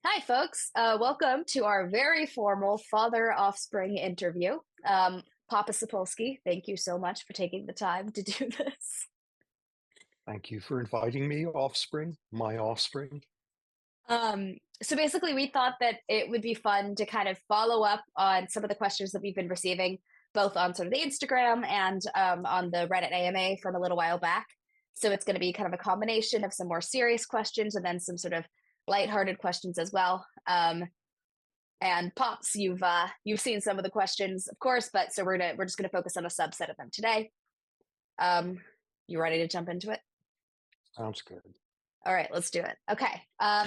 Hi, folks. Welcome to our very formal father-offspring interview. Papa Sapolsky, thank you so much for taking the time to do this. Thank you for inviting me, offspring, my offspring. So basically, we thought that it would be fun to kind of follow up on some of the questions that we've been receiving, both on sort of the Instagram and on the Reddit AMA from a little while back. So it's going to be kind of a combination of some more serious questions and then some sort of lighthearted questions as well. And Pops, you've seen some of the questions, of course, but so we're just gonna focus on a subset of them today. Um, you ready to jump into it? Sounds good. All right, let's do it. Okay.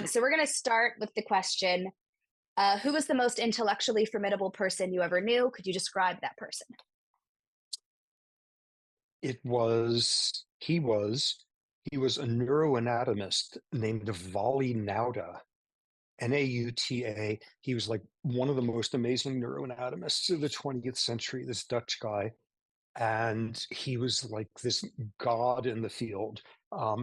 So we're gonna start with the question: who was the most intellectually formidable person you ever knew? Could you describe that person? He was a neuroanatomist named Vali Nauta, Nauta. He was like one of the most amazing neuroanatomists of the 20th century, this Dutch guy. And he was like this god in the field.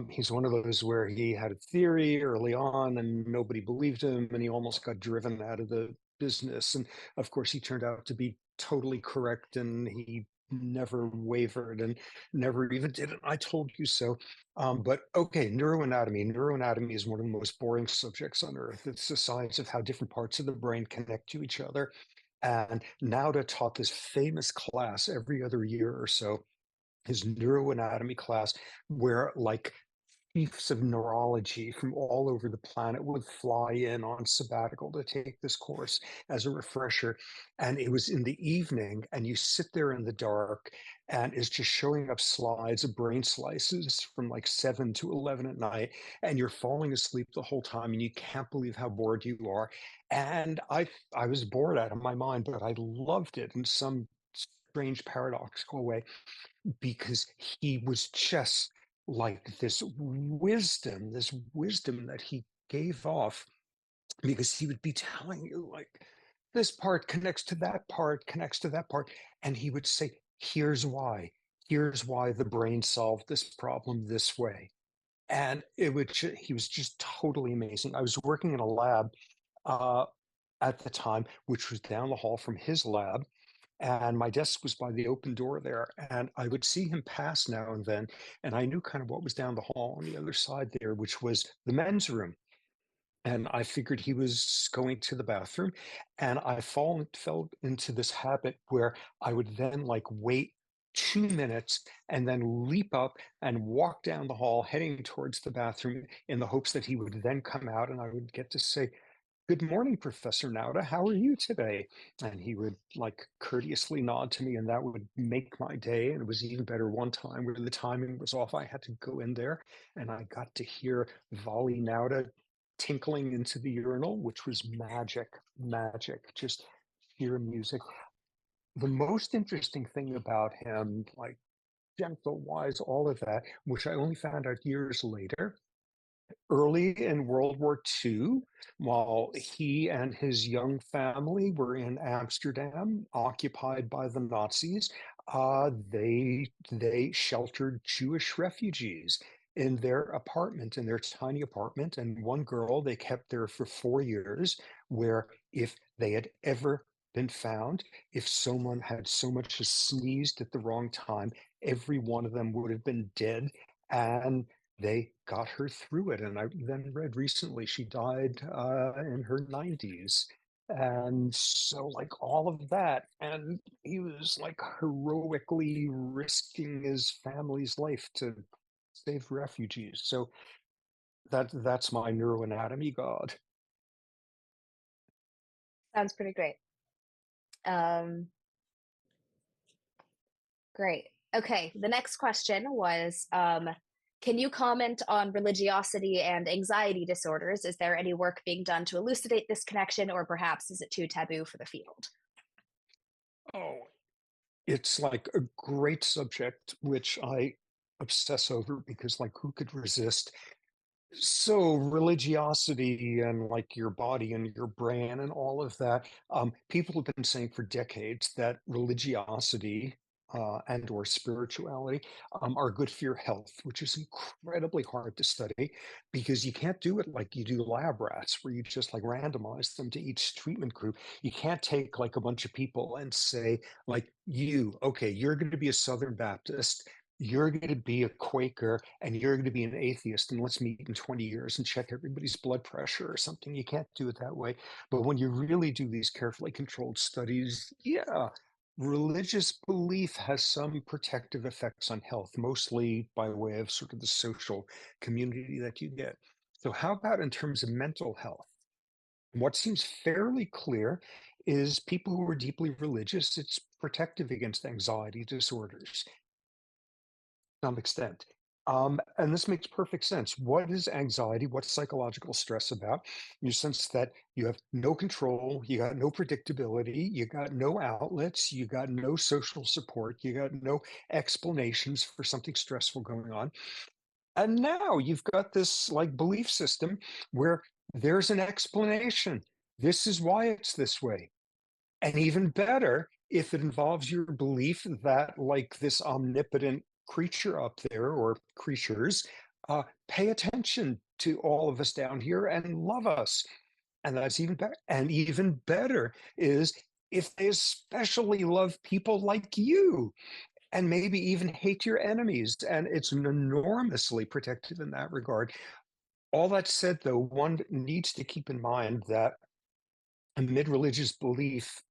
He's one of those where he had a theory early on and nobody believed him, and he almost got driven out of the business. And of course, he turned out to be totally correct, and he never wavered and never even did an "I told you so." But okay, neuroanatomy. Neuroanatomy is one of the most boring subjects on earth. It's the science of how different parts of the brain connect to each other. And Nauta taught this famous class every other year or so, his neuroanatomy class, where like chiefs of neurology from all over the planet would fly in on sabbatical to take this course as a refresher. And it was in the evening, and you sit there in the dark, and it's just showing up slides of brain slices from like 7 to 11 at night, and you're falling asleep the whole time, and you can't believe how bored you are. And I was bored out of my mind, but I loved it in some strange paradoxical way because he was just like this wisdom that he gave off, because he would be telling you like this part connects to that part, connects to that part, and he would say, here's why the brain solved this problem this way. And he was just totally amazing. I was working in a lab uh, at the time, which was down the hall from his lab, and my desk was by the open door there, and I would see him pass now and then, and I knew kind of what was down the hall on the other side there, which was the men's room. And I figured he was going to the bathroom, and fell into this habit where I would then like wait 2 minutes and then leap up and walk down the hall heading towards the bathroom in the hopes that he would then come out and I would get to say, "Good morning, Professor Nauta. How are you today?" And he would like courteously nod to me, and that would make my day. And it was even better one time where the timing was off. I had to go in there, and I got to hear Vali Nauta tinkling into the urinal, which was magic, magic, just sheer music. The most interesting thing about him, like gentle, wise, all of that, which I only found out years later, early in World War II, while he and his young family were in Amsterdam, occupied by the Nazis, they sheltered Jewish refugees in their apartment, in their tiny apartment. And one girl they kept there for 4 years, where if they had ever been found, if someone had so much as sneezed at the wrong time, every one of them would have been dead. And they got her through it. And I then read recently she died in her 90s. And so, like all of that, and he was like heroically risking his family's life to save refugees. So that's my neuroanatomy god. Sounds pretty great. Um, Great. Okay, the next question was, can you comment on religiosity and anxiety disorders? Is there any work being done to elucidate this connection, or perhaps is it too taboo for the field? Oh, it's like a great subject, which I obsess over because, like, who could resist? So religiosity and like your body and your brain and all of that. People have been saying for decades that religiosity and or spirituality are good for your health, which is incredibly hard to study because you can't do it like you do lab rats, where you just like randomize them to each treatment group. You can't take like a bunch of people and say, like, you, okay, you're going to be a Southern Baptist, you're going to be a Quaker, and you're going to be an atheist, and let's meet in 20 years and check everybody's blood pressure or something. You can't do it that way. But when you really do these carefully controlled studies, yeah, religious belief has some protective effects on health, mostly by way of sort of the social community that you get. So, how about in terms of mental health? What seems fairly clear is people who are deeply religious, it's protective against anxiety disorders some extent. And this makes perfect sense. What is anxiety? What's psychological stress about? You sense that you have no control, you got no predictability, you got no outlets, you got no social support, you got no explanations for something stressful going on. And now you've got this like belief system where there's an explanation. This is why it's this way. And even better, if it involves your belief that, like this omnipotent creature up there or creatures, pay attention to all of us down here and love us. And that's even better. And even better is if they especially love people like you and maybe even hate your enemies. And it's enormously protective in that regard. All that said, though, one needs to keep in mind that amid religious belief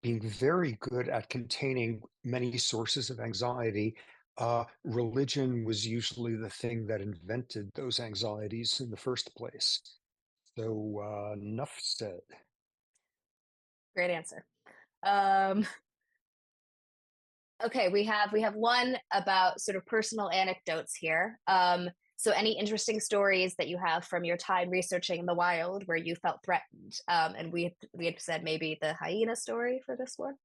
being very good at containing many sources of anxiety, religion was usually the thing that invented those anxieties in the first place. So, enough said. Great answer. Um, okay, we have one about sort of personal anecdotes here. So any interesting stories that you have from your time researching in the wild where you felt threatened? And we had said maybe the hyena story for this one.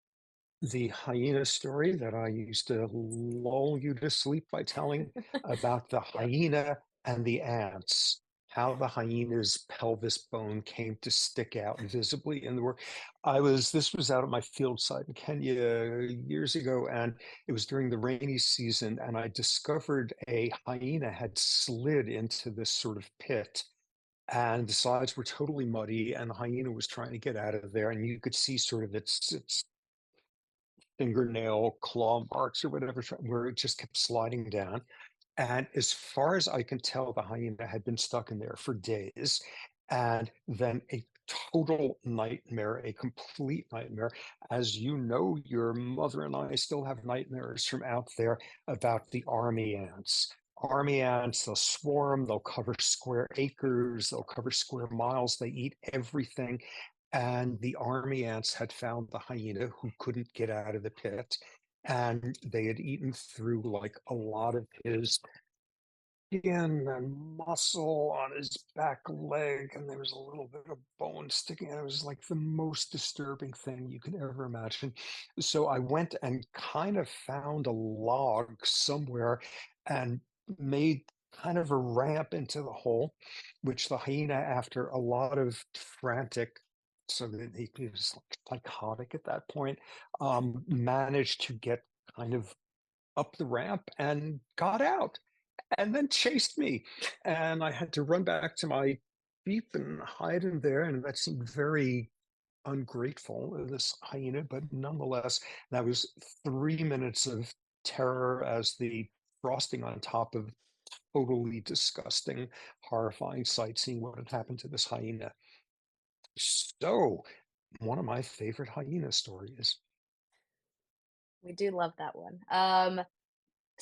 The hyena story that I used to lull you to sleep by telling about the hyena and the ants, how the hyena's pelvis bone came to stick out visibly in the work. This was out at my field site in Kenya years ago, and it was during the rainy season, and I discovered a hyena had slid into this sort of pit. And the sides were totally muddy, and the hyena was trying to get out of there, and you could see sort of its fingernail claw marks or whatever, where it just kept sliding down. And as far as I can tell, the hyena had been stuck in there for days. And then a total nightmare, a complete nightmare. As you know, your mother and I still have nightmares from out there about the army ants. Army ants, they'll swarm, they'll cover square acres, they'll cover square miles, they eat everything. And the army ants had found the hyena who couldn't get out of the pit. And they had eaten through like a lot of his skin and muscle on his back leg, and there was a little bit of bone sticking out. It was like the most disturbing thing you could ever imagine. So I went and kind of found a log somewhere and made kind of a ramp into the hole, which the hyena, after a lot of frantic, so that he was like psychotic at that point, managed to get kind of up the ramp and got out and then chased me. And I had to run back to my jeep and hide in there. And that seemed very ungrateful, this hyena, but nonetheless, that was 3 minutes of terror as the frosting on top of totally disgusting, horrifying sight seeing what had happened to this hyena. So, one of my favorite hyena stories. We do love that one.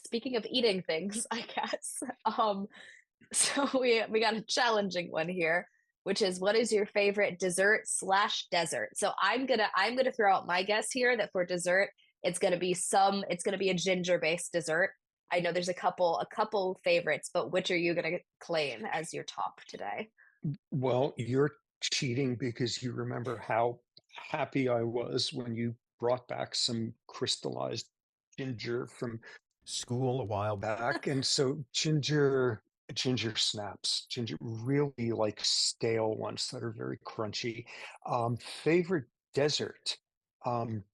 Speaking of eating things, I guess. So we got a challenging one here, which is what is your favorite dessert slash desert? So I'm gonna throw out my guess here that for dessert it's gonna be a ginger based dessert. I know there's a couple favorites, but which are you gonna claim as your top today? Well, you're cheating because you remember how happy I was when you brought back some crystallized ginger from school a while back. And so ginger snaps, ginger really like stale ones that are very crunchy. Favorite desert. Um,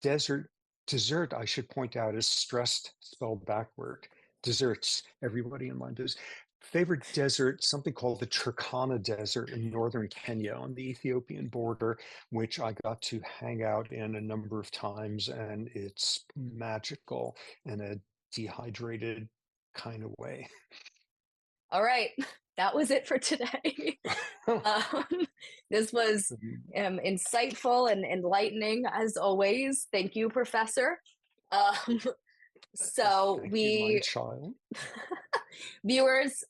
desert. Dessert, I should point out, is stressed, spelled backward. Desserts, everybody in mind does. Favorite desert, something called the Turkana Desert in northern Kenya on the Ethiopian border, which I got to hang out in a number of times, and it's magical in a dehydrated kind of way. All right, that was it for today. um, this was insightful and enlightening as always. Thank you, Professor. Um, so Thank you, my we child. viewers,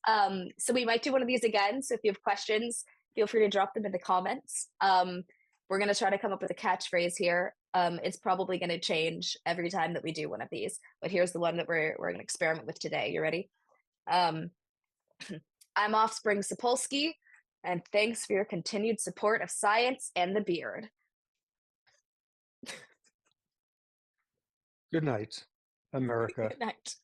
so we might do one of these again. So if you have questions, feel free to drop them in the comments. We're going to try to come up with a catchphrase here. It's probably going to change every time that we do one of these, but here's the one that we're going to experiment with today. You ready? Um, I'm Offspring Sapolsky, and thanks for your continued support of science and the beard. Good night, America. Good night.